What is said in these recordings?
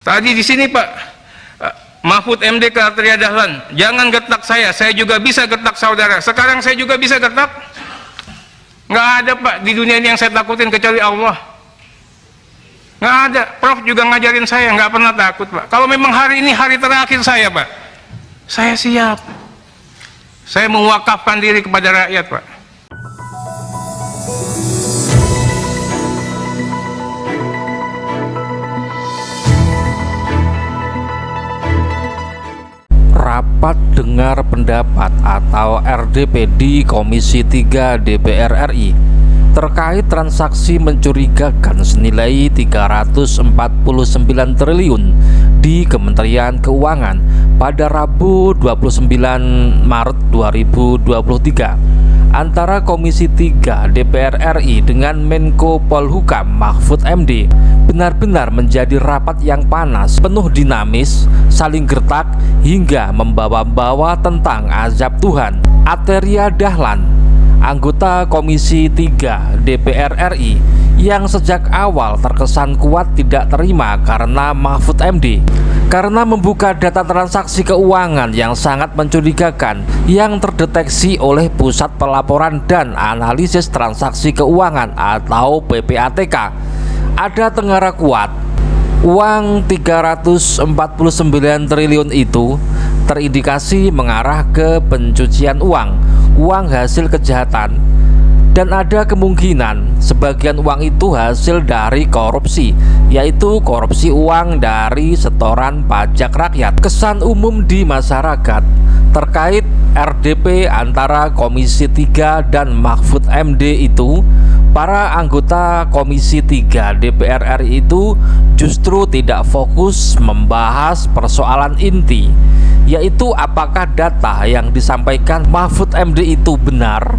Tadi di sini Pak Mahfud MD ke Arteria Dahlan, jangan getak saya juga bisa getak saudara. Sekarang saya juga bisa getak. Nggak ada Pak di dunia ini yang saya takutin kecuali Allah. Nggak ada. Prof juga ngajarin saya nggak pernah takut Pak. Kalau memang hari ini hari terakhir saya Pak, saya siap. Saya mewakafkan diri kepada rakyat Pak. Rapat dengar pendapat atau RDP di Komisi 3 DPR RI terkait transaksi mencurigakan senilai 349 triliun di Kementerian Keuangan pada Rabu 29 Maret 2023 antara Komisi 3 DPR RI dengan Menko Polhukam Mahfud MD benar-benar menjadi rapat yang panas, penuh dinamis, saling gertak hingga membawa-bawa tentang azab Tuhan. Arteria Dahlan, anggota Komisi 3 DPR RI yang sejak awal terkesan kuat tidak terima karena Mahfud MD karena membuka data transaksi keuangan yang sangat mencurigakan yang terdeteksi oleh Pusat Pelaporan dan Analisis Transaksi Keuangan atau PPATK. Ada tengara kuat uang 349 triliun itu terindikasi mengarah ke pencucian uang hasil kejahatan, dan ada kemungkinan sebagian uang itu hasil dari korupsi, yaitu korupsi uang dari setoran pajak rakyat. Kesan umum di masyarakat terkait RDP antara Komisi 3 dan Mahfud MD itu, para anggota Komisi 3 DPR RI itu justru tidak fokus membahas persoalan inti, yaitu apakah data yang disampaikan Mahfud MD itu benar,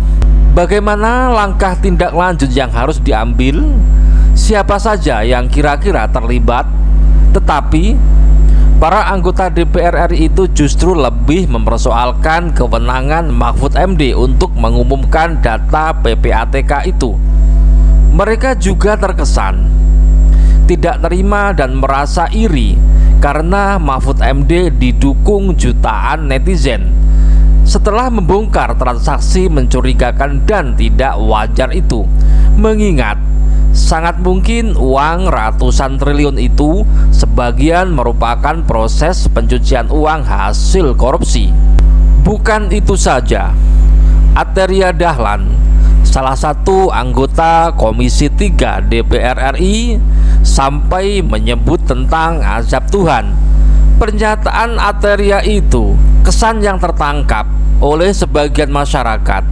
bagaimana langkah tindak lanjut yang harus diambil, siapa saja yang kira-kira terlibat. Tetapi para anggota DPR RI itu justru lebih mempersoalkan kewenangan Mahfud MD untuk mengumumkan data PPATK itu. Mereka juga terkesan tidak terima dan merasa iri karena Mahfud MD didukung jutaan netizen setelah membongkar transaksi mencurigakan dan tidak wajar itu, mengingat sangat mungkin uang ratusan triliun itu sebagian merupakan proses pencucian uang hasil korupsi. Bukan itu saja, Arteria Dahlan, salah satu anggota Komisi 3 DPR RI, sampai menyebut tentang azab Tuhan. Pernyataan Arteria itu kesan yang tertangkap oleh sebagian masyarakat,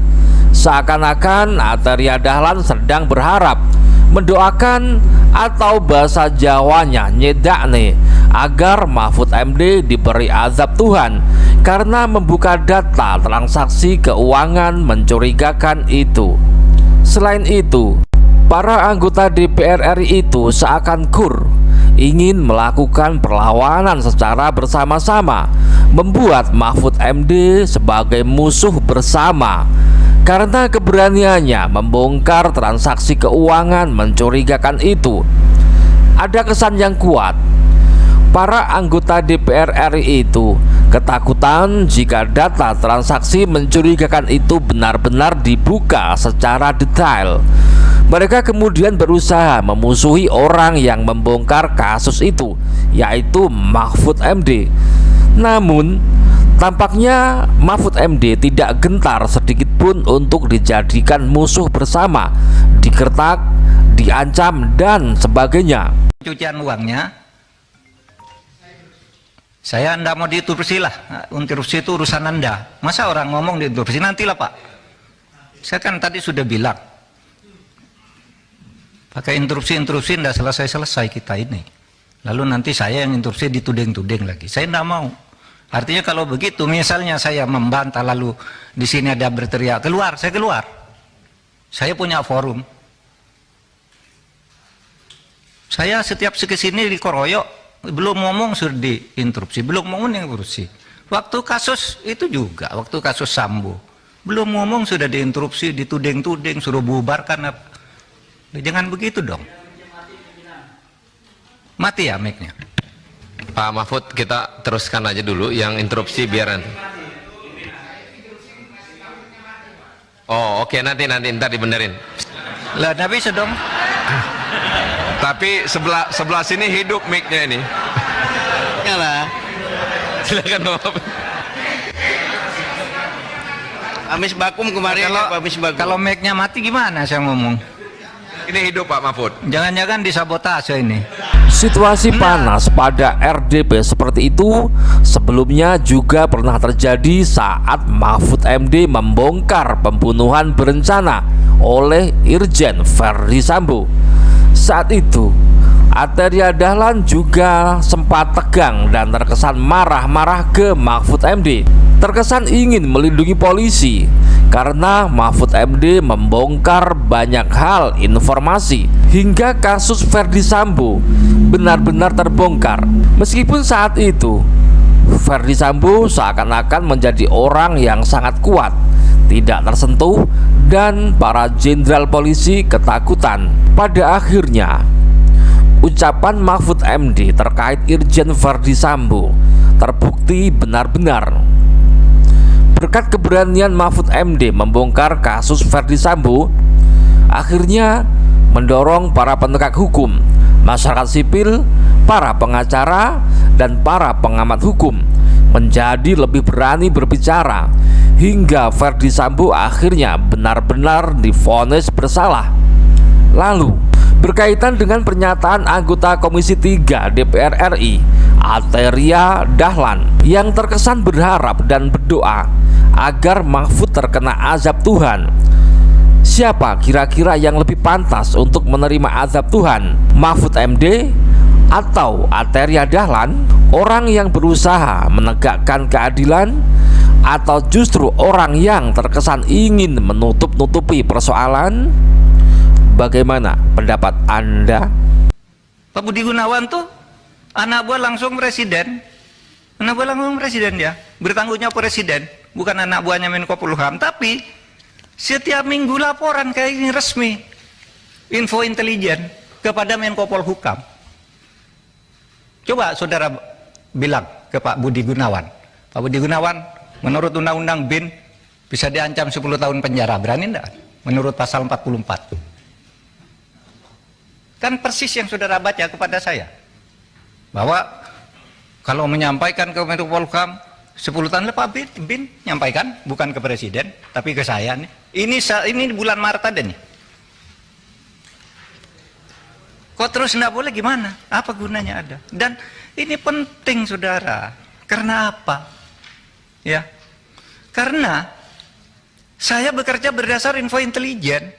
seakan-akan Arteria Dahlan sedang berharap, mendoakan, atau bahasa Jawanya nyedakne, agar Mahfud MD diberi azab Tuhan karena membuka data transaksi keuangan mencurigakan itu. Selain itu, para anggota DPR RI itu seakan ingin melakukan perlawanan secara bersama-sama, membuat Mahfud MD sebagai musuh bersama karena keberaniannya membongkar transaksi keuangan mencurigakan itu. Ada kesan yang kuat, para anggota DPR RI itu ketakutan jika data transaksi mencurigakan itu benar-benar dibuka secara detail. Mereka kemudian berusaha memusuhi orang yang membongkar kasus itu, yaitu Mahfud MD. Namun tampaknya Mahfud MD tidak gentar sedikit pun untuk dijadikan musuh bersama, digertak, diancam, dan sebagainya. Pencucian uangnya, saya anda mau diinterupsi lah. Interupsi itu urusan anda. Masa orang ngomong diinterupsi? Nantilah Pak. Saya kan tadi sudah bilang, pakai interupsi tidak selesai kita ini. Lalu nanti saya yang interupsi dituding-tuding lagi. Saya tidak mau. Artinya kalau begitu, misalnya saya membantah lalu di sini ada berteriak keluar, saya keluar. Saya punya forum. Saya setiap kesini dikoroyok, belum ngomong sudah diinterupsi, belum ngomong diinterupsi. Waktu kasus itu juga, waktu kasus Sambo, belum ngomong sudah diinterupsi, dituding-tuding, suruh bubarkan. Jangan begitu dong. Mati ya mic-nya. Pak Mahfud, kita teruskan aja dulu yang interupsi biar nanti. Oh oke, nanti ntar dibenerin. Lah nggak bisa dong. Tapi sebelah sini hidup mic-nya ini. lah. Silakan Pak Mahfud. Amis Bakum kemarin Kalau Amis Bakum. kalau mic-nya mati gimana saya ngomong? Ini hidup Pak Mahfud. Jangan-jangan disabotase ini. Situasi panas pada RDP seperti itu sebelumnya juga pernah terjadi saat Mahfud MD membongkar pembunuhan berencana oleh Irjen Verdi Sambo. Saat itu Ateria Dahlan juga sempat tegang dan terkesan marah-marah ke Mahfud MD. Terkesan ingin melindungi polisi karena Mahfud MD membongkar banyak hal informasi hingga kasus Verdi Sambo benar-benar terbongkar. Meskipun saat itu Verdi Sambo seakan-akan menjadi orang yang sangat kuat, tidak tersentuh, dan para jenderal polisi ketakutan. Pada akhirnya ucapan Mahfud MD terkait Irjen Verdi Sambo terbukti benar-benar. Berkat keberanian Mahfud MD membongkar kasus Verdi Sambo, akhirnya mendorong para penegak hukum, masyarakat sipil, para pengacara, dan para pengamat hukum menjadi lebih berani berbicara hingga Verdi Sambo akhirnya benar-benar divonis bersalah. Lalu, berkaitan dengan pernyataan anggota Komisi 3 DPR RI Ateria Dahlan yang terkesan berharap dan berdoa agar Mahfud terkena azab Tuhan. Siapa kira-kira yang lebih pantas untuk menerima azab Tuhan? Mahfud MD atau Ateria Dahlan, orang yang berusaha menegakkan keadilan, atau justru orang yang terkesan ingin menutup-nutupi persoalan? Bagaimana pendapat Anda? Pak Budi Gunawan tuh anak buah langsung presiden. Anak buah langsung presiden dia. Bertanggungnya presiden, bukan anak buahnya Menko Polhukam. Tapi setiap minggu laporan kayak ini resmi. Info intelijen kepada Menko Polhukam. Coba saudara bilang ke Pak Budi Gunawan. Pak Budi Gunawan, menurut Undang-Undang BIN bisa diancam 10 tahun penjara. Berani enggak? Menurut pasal 44. Kan persis yang saudara baca kepada saya. Bahwa kalau menyampaikan ke Menko Polhukam 10 tahun lepas BIN nyampaikan, bukan ke presiden tapi ke saya nih. Ini bulan Maret ada nih. Kok terus enggak boleh gimana? Apa gunanya ada? Dan ini penting saudara. Karena apa? Ya. Karena saya bekerja berdasar info intelijen.